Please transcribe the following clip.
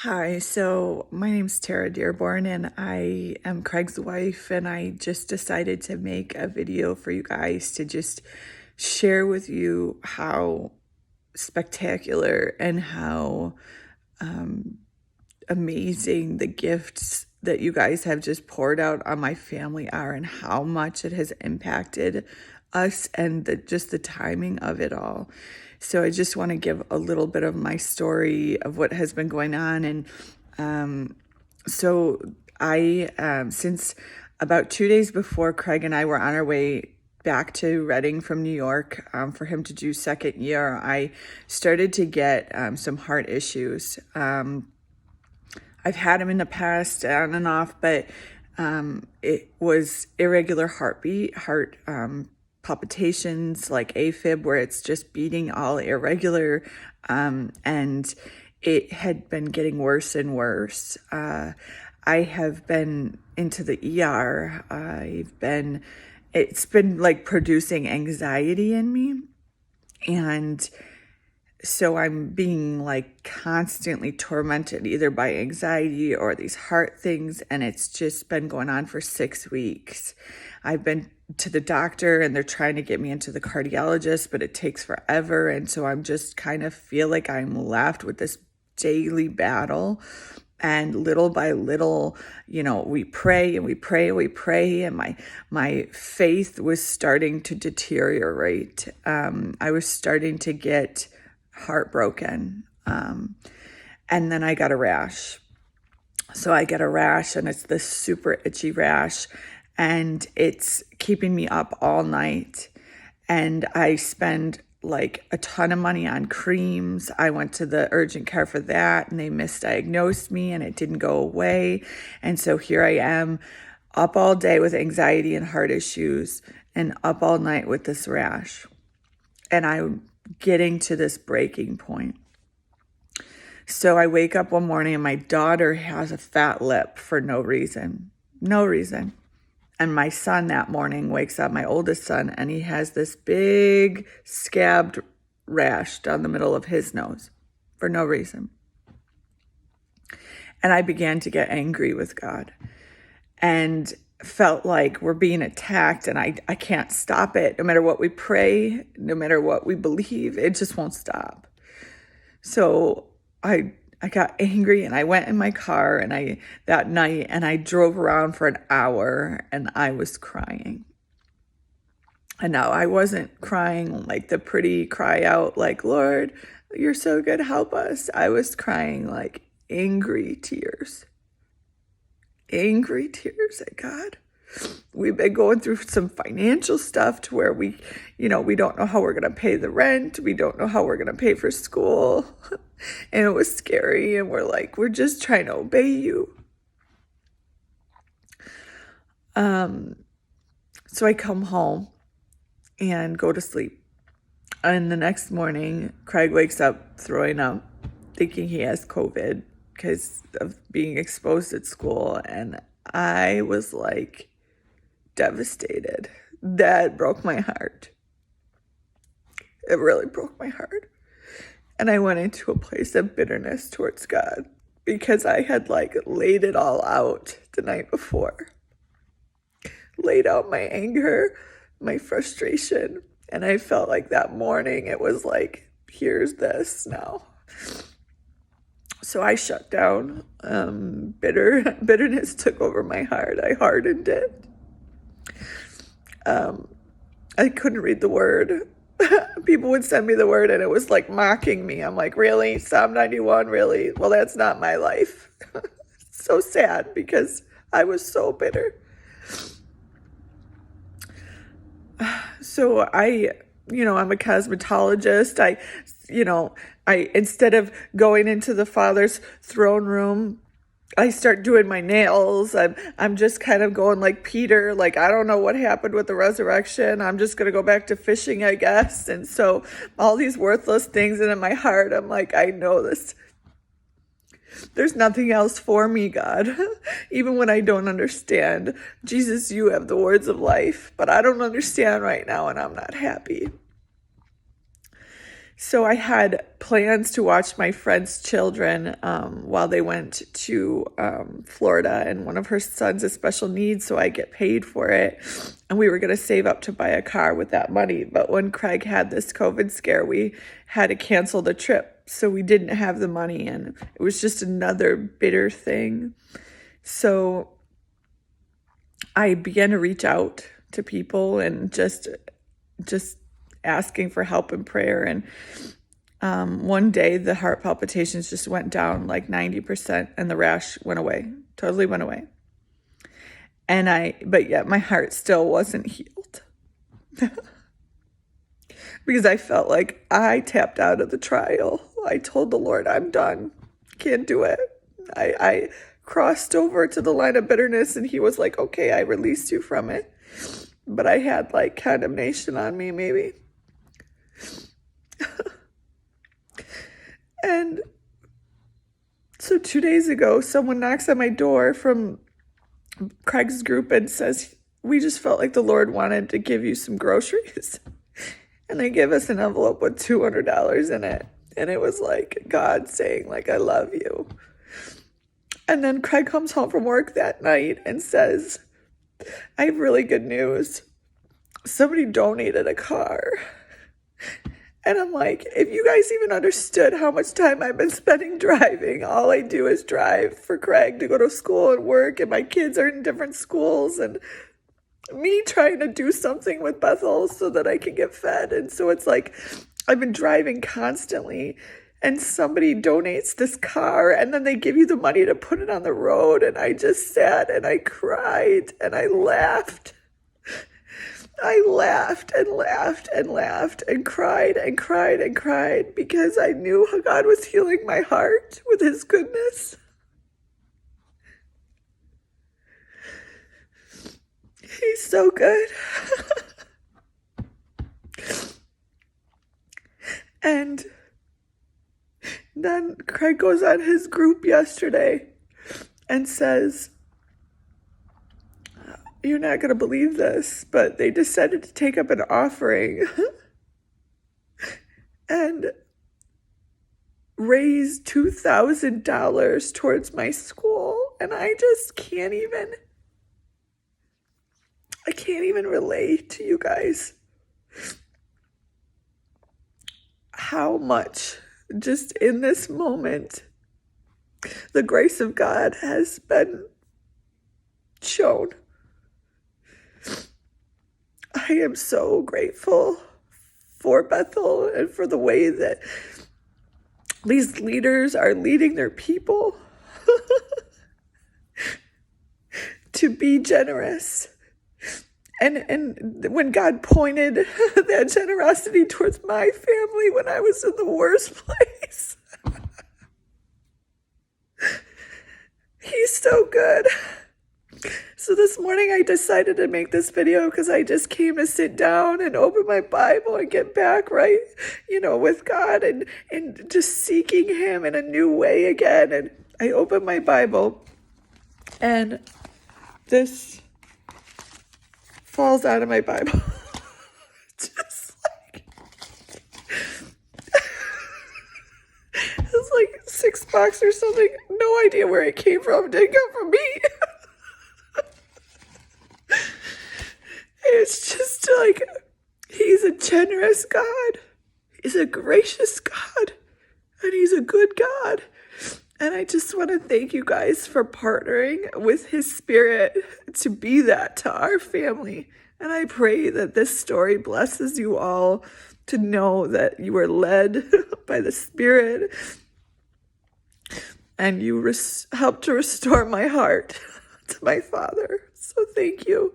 Hi, so my name's Tara Dearborn, and I am Craig's wife, and I just decided to make a video for you guys to just share with you how spectacular and how um, amazing the gifts that you guys have just poured out on my family are, and how much it has impacted us, and just the timing of it all. So I just want to give a little bit of my story of what has been going on. And so since about 2 days before Craig and I were on our way back to Reading from New York, for him to do second year, I started to get some heart issues. I've had them in the past on and off, but it was irregular heartbeat, heart palpitations, like AFib, where it's just beating all irregular, and it had been getting worse and worse. I have been into the ER. It's been like producing anxiety in me, and so I'm being like constantly tormented either by anxiety or these heart things. And it's just been going on for 6 weeks. I've been to the doctor and they're trying to get me into the cardiologist, but it takes forever. And so I'm just kind of feel like I'm left with this daily battle. And little by little, we pray and we pray and we pray. And my faith was starting to deteriorate. I was starting to get heartbroken. And then I got a rash. So I get a rash, and it's this super itchy rash, and it's keeping me up all night. And I spend like a ton of money on creams. I went to the urgent care for that, and they misdiagnosed me, and it didn't go away. And so here I am, up all day with anxiety and heart issues, and up all night with this rash. And I'm getting to this breaking point. So I wake up one morning and my daughter has a fat lip for no reason. No reason. And my son that morning wakes up, my oldest son, and he has this big scabbed rash down the middle of his nose for no reason. And I began to get angry with God and felt like we're being attacked, and I can't stop it. No matter what we pray, no matter what we believe, it just won't stop. So I got angry, and I went in my car that night, and I drove around for an hour, and I was crying. And now I wasn't crying like the pretty cry out, like, Lord, you're so good, help us. I was crying like angry tears. Angry tears at God. We've been going through some financial stuff to where we don't know how we're going to pay the rent. We don't know how we're going to pay for school. And it was scary. And we're just trying to obey you. So I come home and go to sleep. And the next morning, Craig wakes up throwing up, thinking he has COVID because of being exposed at school. And I was like devastated. That broke my heart. It really broke my heart. And I went into a place of bitterness towards God because I had like laid it all out the night before. Laid out my anger, my frustration. And I felt like that morning it was like, here's this now. So I shut down. Bitterness took over my heart. I hardened it. I couldn't read the word. People would send me the word and it was like mocking me. I'm like, really? Psalm 91, really? Well, that's not my life. So sad because I was so bitter. So I'm a cosmetologist. I instead of going into the Father's throne room, I start doing my nails. I'm just kind of going like Peter, like, I don't know what happened with the resurrection. I'm just going to go back to fishing, I guess. And so all these worthless things, and in my heart, I'm like, I know this. There's nothing else for me, God. Even when I don't understand. Jesus, you have the words of life, but I don't understand right now, and I'm not happy. So I had plans to watch my friend's children while they went to Florida, and one of her sons has special needs, so I get paid for it. And we were going to save up to buy a car with that money. But when Craig had this COVID scare, we had to cancel the trip. So we didn't have the money, and it was just another bitter thing. So I began to reach out to people and just asking for help and prayer. And one day the heart palpitations just went down like 90%, and the rash went away, totally went away. But yet my heart still wasn't healed because I felt like I tapped out of the trial. I told the Lord, I'm done. Can't do it. I crossed over to the line of bitterness, and he was like, okay, I released you from it. But I had like condemnation on me, maybe. And so 2 days ago, someone knocks on my door from Craig's group and says, we just felt like the Lord wanted to give you some groceries. And they give us an envelope with $200 in it. And it was like God saying, like, I love you. And then Craig comes home from work that night and says, I have really good news. Somebody donated a car. And I'm like, if you guys even understood how much time I've been spending driving, all I do is drive for Craig to go to school and work, and my kids are in different schools, and me trying to do something with Bethel so that I can get fed. And so it's like I've been driving constantly, and somebody donates this car, and then they give you the money to put it on the road. And I just sat and I cried and I laughed. I laughed and laughed and laughed and cried and cried and cried because I knew how God was healing my heart with his goodness. He's so good. And then Craig goes on his group yesterday and says, you're not going to believe this, but they decided to take up an offering and raise $2,000 towards my school. And I just can't even relate to you guys how much just in this moment the grace of God has been shown. I am so grateful for Bethel and for the way that these leaders are leading their people to be generous. And when God pointed that generosity towards my family when I was in the worst place, he's so good. So this morning I decided to make this video because I just came to sit down and open my Bible and get back right, with God and just seeking him in a new way again. And I opened my Bible and this falls out of my Bible. Just like, it's like $6 or something. No idea where it came from. It didn't come from me. It's just like, he's a generous God. He's a gracious God. And he's a good God. And I just want to thank you guys for partnering with his spirit to be that to our family. And I pray that this story blesses you all to know that you are led by the Spirit and you helped to restore my heart to my Father. So thank you.